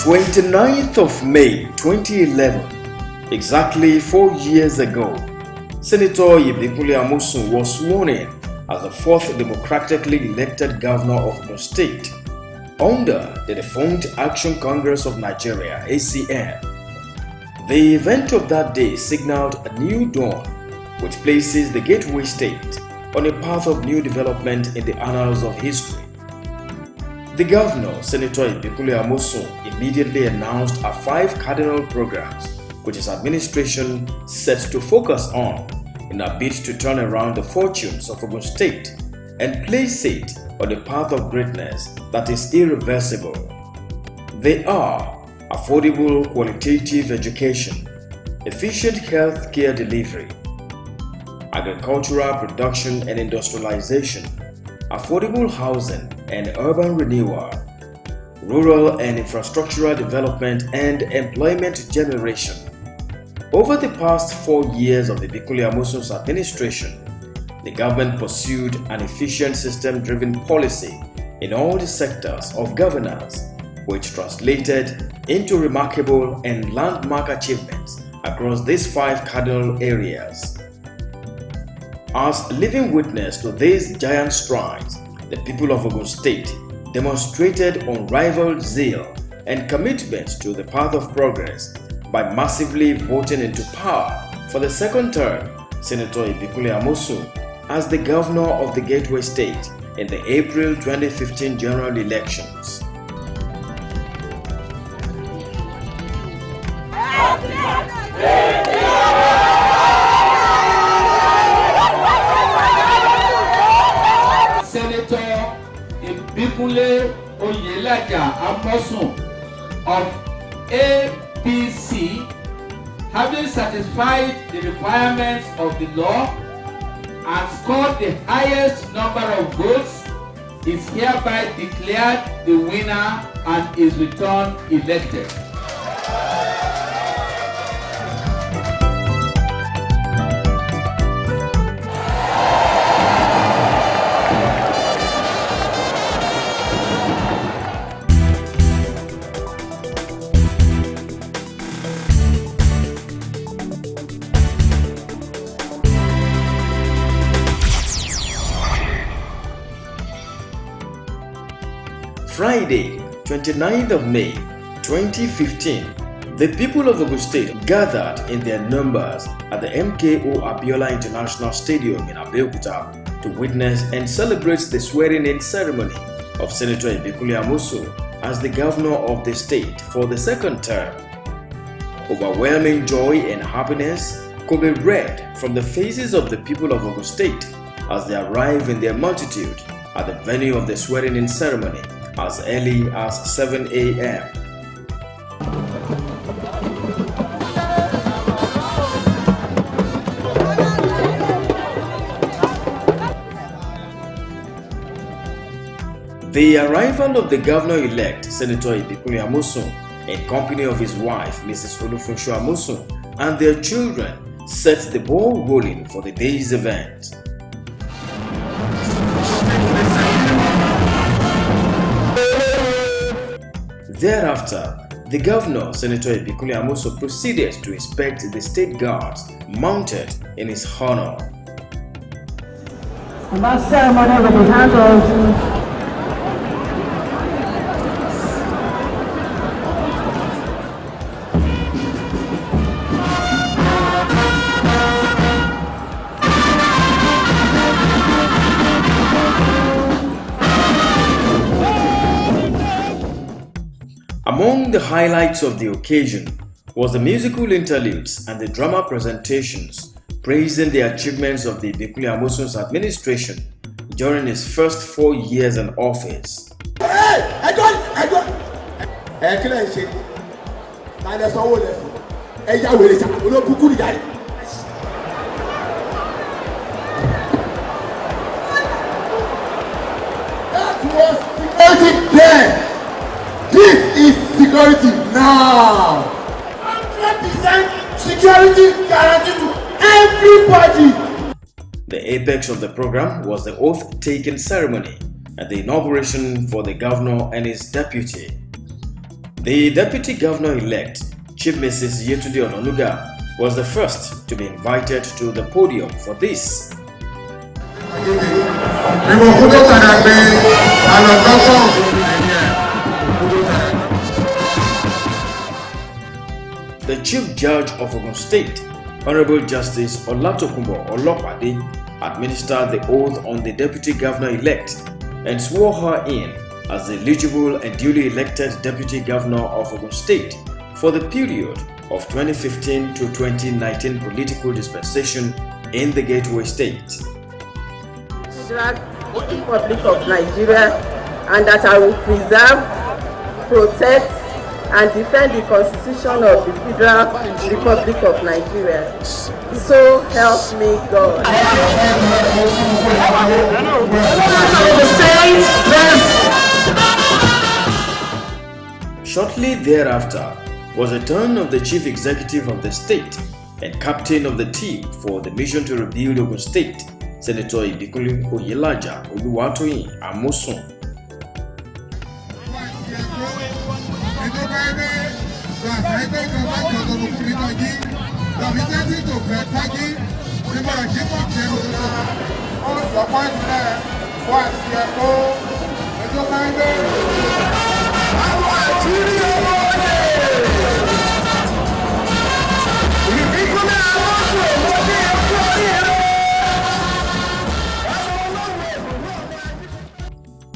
29th of May 2011, exactly 4 years ago, Senator Ibikunle Amosun was sworn in as the fourth democratically elected governor of Ogun State under the defunct Action Congress of Nigeria SIA. The event of that day signaled a new dawn, which places the Gateway State on a path of new development in the annals of history. The governor, Senator Ibikunle Amosun, immediately announced our 5 cardinal programs, which his administration set to focus on in a bid to turn around the fortunes of Ogun State and place it on a path of greatness that is irreversible. They are affordable qualitative education, efficient health care delivery, agricultural production and industrialization, affordable housing and urban renewal, rural and infrastructural development and employment generation. Over the past 4 years of the Ibikunle Amosun's administration, the government pursued an efficient system-driven policy in all the sectors of governance, which translated into remarkable and landmark achievements across these 5 cardinal areas. As living witness to these giant strides, the people of Ogun State demonstrated unrivaled zeal and commitment to the path of progress by massively voting into power for the second term Senator Ibikunle Amosun as the governor of the Gateway State in the April 2015 general elections. Senator Ibikunle Amosun of APC, having satisfied the requirements of the law and scored the highest number of votes, is hereby declared the winner and is returned elected. Friday, 29th of May 2015, the people of Ogun State gathered in their numbers at the MKO Abiola International Stadium in Abeokuta to witness and celebrate the swearing-in ceremony of Senator Ibikunle Amosun as the governor of the state for the second term. Overwhelming joy and happiness could be read from the faces of the people of Ogun State as they arrive in their multitude at the venue of the swearing-in ceremony as early as 7 a.m. The arrival of the governor-elect, Senator Ibikunle Amosun, in company of his wife, Mrs. Olufunso Amosun, and their children, set the ball rolling for the day's event. Thereafter, the governor, Senator Ibikunle Amosun, proceeded to inspect the state guards mounted in his honor. And that ceremony will be handled Among the highlights of the occasion was the musical interludes and the drama presentations praising the achievements of the Ibikunle Amosun's administration during his first 4 years in office. This is security now. 100% security guaranteed to everybody. The apex of the program was the oath-taking ceremony and the inauguration for the governor and his deputy. The Deputy Governor-elect, Chief Mrs. Yetunde Onanuga, was the first to be invited to the podium for this. The Chief Judge of Ogun State, Honorable Justice Olatokunbo Olopade, administered the oath on the Deputy Governor-elect and swore her in as the eligible and duly elected Deputy Governor of Ogun State for the period of 2015 to 2019 political dispensation in the Gateway State. Republic of Nigeria, and that I will preserve, protect, and defend the Constitution of the Federal Republic of Nigeria. So help me God. Shortly thereafter was the turn of the Chief Executive of the state and captain of the team for the mission to rebuild Ogun State, Senator Ibikunle Oyelaja Oluwatoyin Amosun.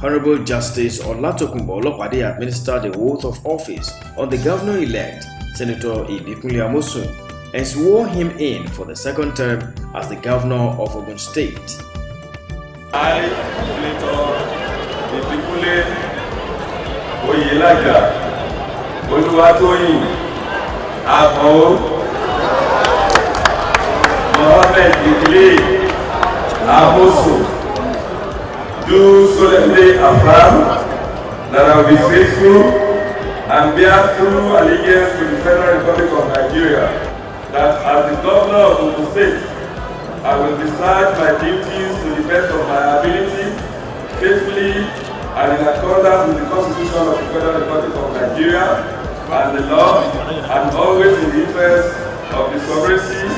Honorable Justice Olatokunbo Olopade administered the oath of office on the Governor-elect, Senator Ibikunle Amosun, and swore him in for the second term as the Governor of Ogun State. I, Senator Ibikunle Oyelaja Oluwatoyin Amosun, do solemnly affirm that I will be faithful and bear true allegiance to the Federal Republic of Nigeria, that as the Governor of Ogun State, I will discharge my duties to the best of my ability, faithfully and in accordance with the Constitution of the Federal Republic of Nigeria and the law, and always in the interest of the sovereignty,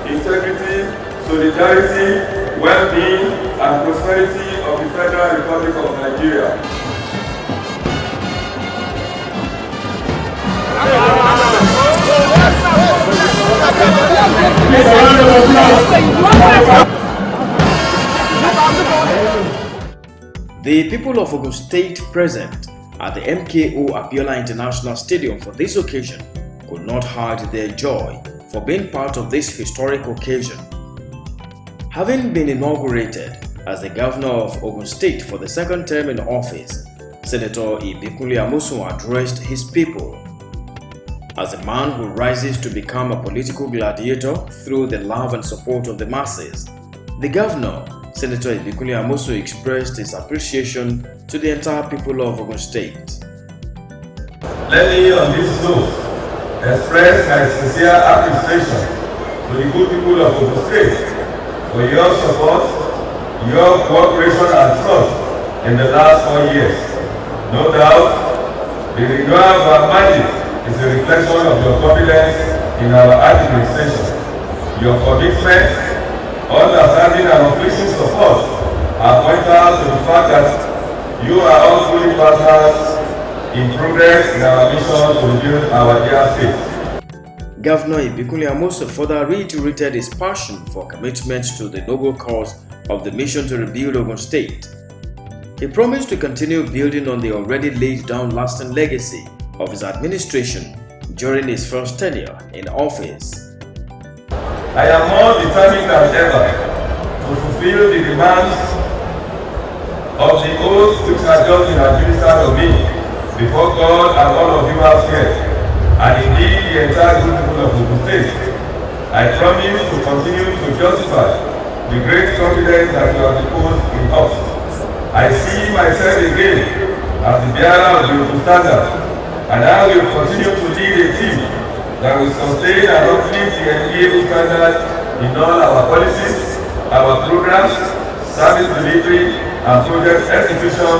integrity, solidarity, well-being and prosperity of the Federal Republic of Nigeria. The people of Ogun State present at the MKO Abiola International Stadium for this occasion could not hide their joy for being part of this historic occasion. Having been inaugurated as the Governor of Ogun State for the second term in office, Senator Ibikunle Amosun addressed his people. As a man who rises to become a political gladiator through the love and support of the masses, the Governor, Senator Ibikunle Amosun, expressed his appreciation to the entire people of Ogun State. Let me on this note express my sincere appreciation to the good people of Ogun State for your support, your cooperation and trust in the last 4 years. No doubt, the renewal of our mandate is a reflection of your confidence in our administration. Your commitment, understanding and unflinching support are pointed to the fact that you are all fully partners in progress in our mission to rebuild our dear state. Governor Ibikunle Amosun further reiterated his passion for commitment to the noble cause of the mission to rebuild Ogun State. He promised to continue building on the already laid down lasting legacy of his administration during his first tenure in office. I am more determined than ever to fulfill the demands of the oath which has just been administered to me before God and all of you out here, and indeed the entire good people of Ogun State. I promise to continue to justify the great confidence that you have reposed in us. I see myself again as the bearer of the Ogun standard, and I will continue to lead a team that will sustain and uplift the Ogun standard in all our policies, our programs, service delivery, and project execution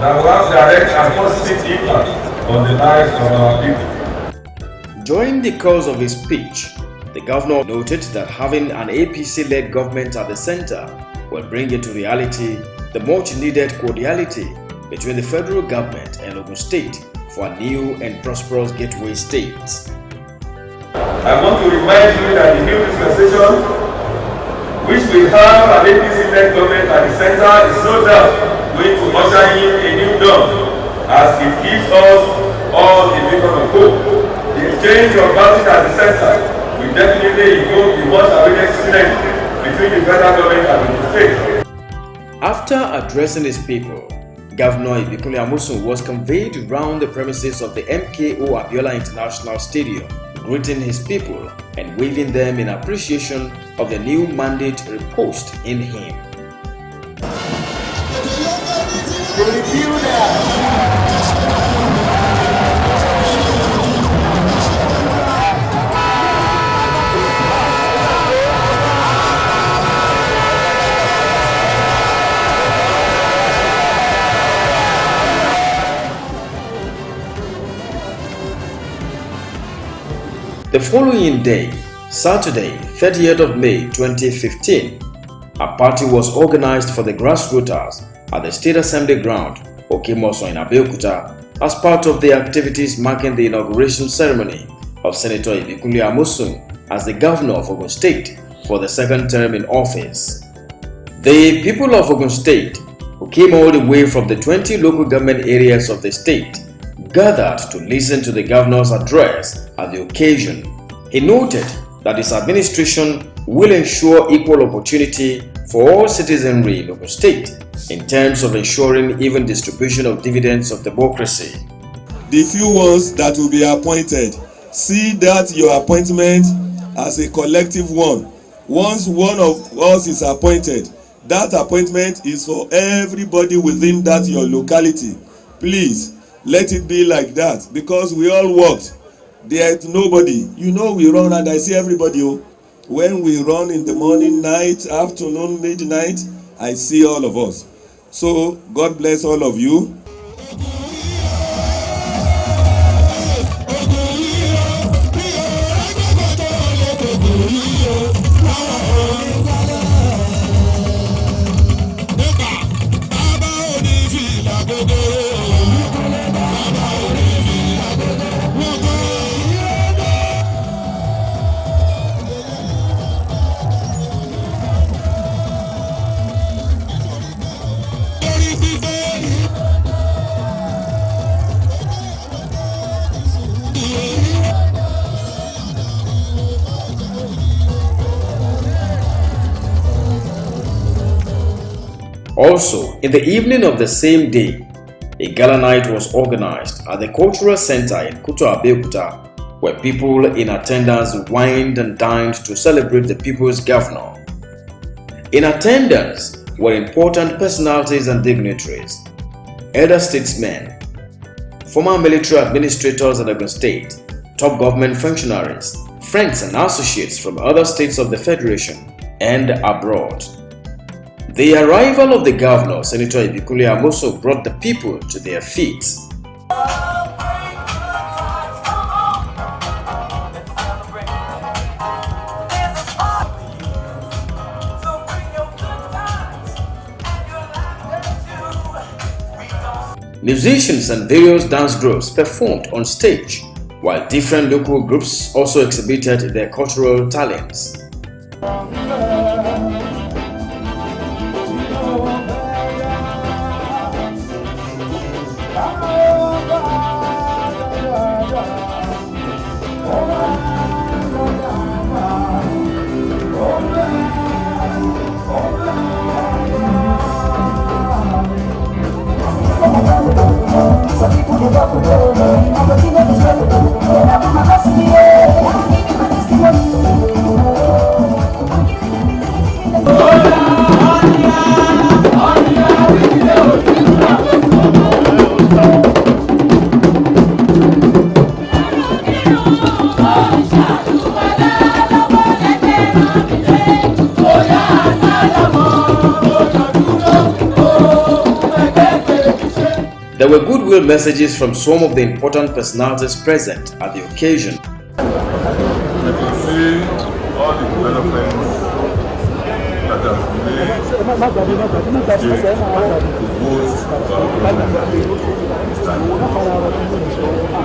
that will have direct and positive impact on the lives of our people. During the course of his speech, the governor noted that having an APC-led government at the center will bring into reality the much-needed cordiality between the federal government and Ogun State for a new and prosperous gateway state. I want to remind you that the new dispensation, which will have an APC-led government at the center, is no doubt going to usher in a new dawn, as it gives us all a beacon of hope. The exchange of parties at the center will definitely evoke the much-awaited synergy between the federal government and the state. After addressing his people, Governor Ibikunle Amosun was conveyed around the premises of the MKO Abiola International Stadium, greeting his people and waving them in appreciation of the new mandate reposed in him. The following day, Saturday, 30th of May 2015, a party was organized for the grassroots at the State Assembly ground, Okimoso in Abeokuta, as part of the activities marking the inauguration ceremony of Senator Ibikunle Amosun as the governor of Ogun State for the second term in office. The people of Ogun State, who came all the way from the 20 local government areas of the state, gathered to listen to the governor's address at the occasion. He noted that his administration will ensure equal opportunity for all citizenry in Ogun State in terms of ensuring even distribution of dividends of democracy. The few ones that will be appointed, see that your appointment as a collective one. Once one of us is appointed, that appointment is for everybody within that your locality. Please, let it be like that, because we all worked. There's nobody. You know we run and I see everybody. When we run in the morning, night, afternoon, midnight, I see all of us. So God bless all of you. Also, in the evening of the same day, a gala night was organized at the Cultural Center in Kuto Abeokuta, where people in attendance wined and dined to celebrate the people's governor. In attendance were important personalities and dignitaries, elder statesmen, former military administrators in Ogun State, top government functionaries, friends and associates from other states of the Federation and abroad. The arrival of the governor, Senator Ibikunle Amosun, brought the people to their feet. Musicians and various dance groups performed on stage, while different local groups also exhibited their cultural talents. goodwill messages from some of the important personalities present at the occasion. We can see all the developments that have been made to boost our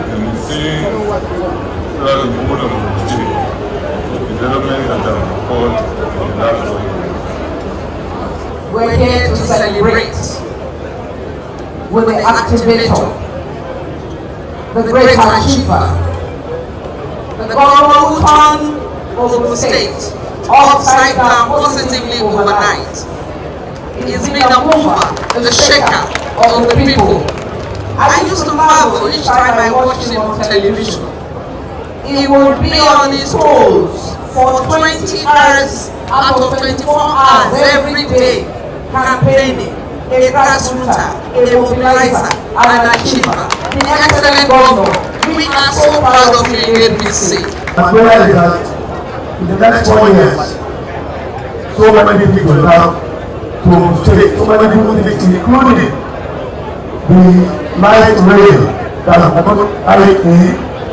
and we see throughout the whole of Nigeria the development that have occurred in the last 4 years. We're here to celebrate with the activator, the great achiever, the governor who turned Ogun State upside down positively overnight. He's been a mover, the shaker of the people. I used to marvel each time I watched him on television. He would be on his toes for 20 hours out of 24 hours every day, campaigning, a grassroots, a mobilizer, and an achiever. The excellent governor, we are so proud of you in APC. My prayer is that in the next 4 years, so many people will have to take, so many people including the light rail that is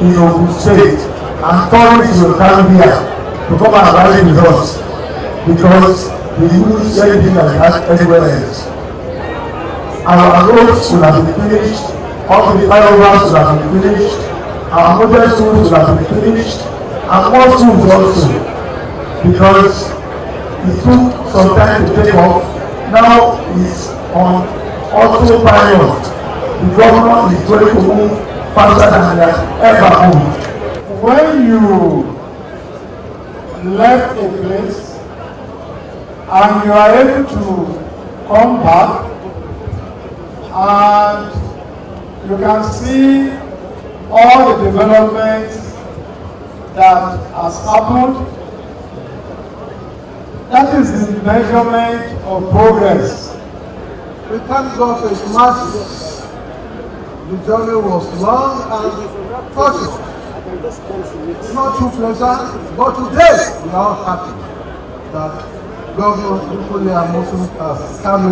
in Ogun State, and authorities will come here to come and rally with us because we use anything like that anywhere else. Our roads will have been finished, all the fireworks will have been finished, our model schools will have been finished, and more schools also, because it took some time to take off. Now it's on autopilot. The government is going to move faster than they have ever moved. When you left a place and you are able to come back and you can see all the developments that has happened, that is the measurement of progress. We thank God for His mercy. The journey was long and fortunate. It's not too pleasant, but today we are all happy that Governor Amosun has come.